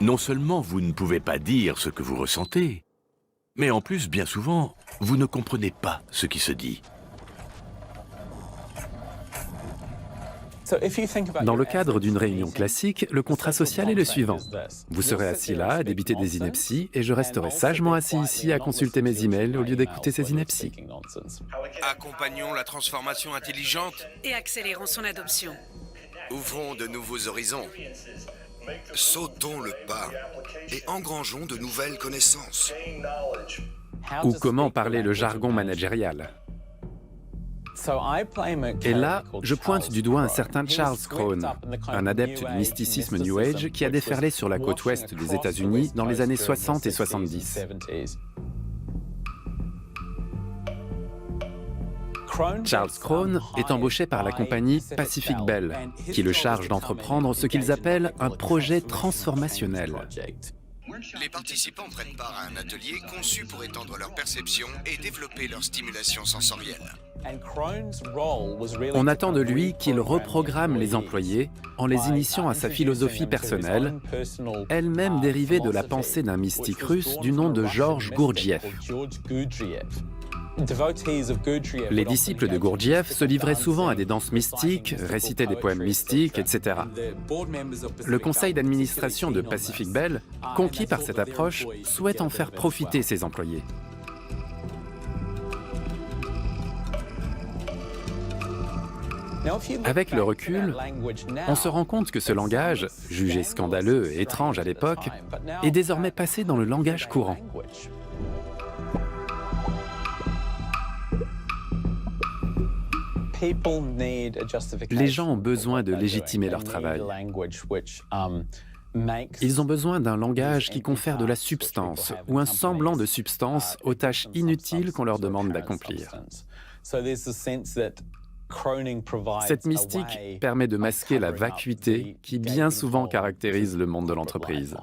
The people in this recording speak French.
Non seulement vous ne pouvez pas dire ce que vous ressentez, mais en plus, bien souvent, vous ne comprenez pas ce qui se dit. Dans le cadre d'une réunion classique, le contrat social est le suivant. Vous serez assis là à débiter des inepties et je resterai sagement assis ici à consulter mes emails au lieu d'écouter ces inepties. Accompagnons la transformation intelligente. Et accélérons son adoption. Ouvrons de nouveaux horizons. Sautons le pas et engrangeons de nouvelles connaissances. Ou comment parler le jargon managérial. Et là, je pointe du doigt un certain Charles Crone, un adepte du mysticisme New Age qui a déferlé sur la côte ouest des États-Unis dans les années 60 et 70. Charles Crone est embauché par la compagnie Pacific Bell, qui le charge d'entreprendre ce qu'ils appellent un projet transformationnel. Les participants prennent part à un atelier conçu pour étendre leur perception et développer leur stimulation sensorielle. On attend de lui qu'il reprogramme les employés en les initiant à sa philosophie personnelle, elle-même dérivée de la pensée d'un mystique russe du nom de Georges Gurdjieff. Les disciples de Gurdjieff se livraient souvent à des danses mystiques, récitaient des poèmes mystiques, etc. Le conseil d'administration de Pacific Bell, conquis par cette approche, souhaite en faire profiter ses employés. Avec le recul, on se rend compte que ce langage, jugé scandaleux et étrange à l'époque, est désormais passé dans le langage courant. Les gens ont besoin de légitimer leur travail. Ils ont besoin d'un langage qui confère de la substance ou un semblant de substance aux tâches inutiles qu'on leur demande d'accomplir. Cette mystique permet de masquer la vacuité qui bien souvent caractérise le monde de l'entreprise.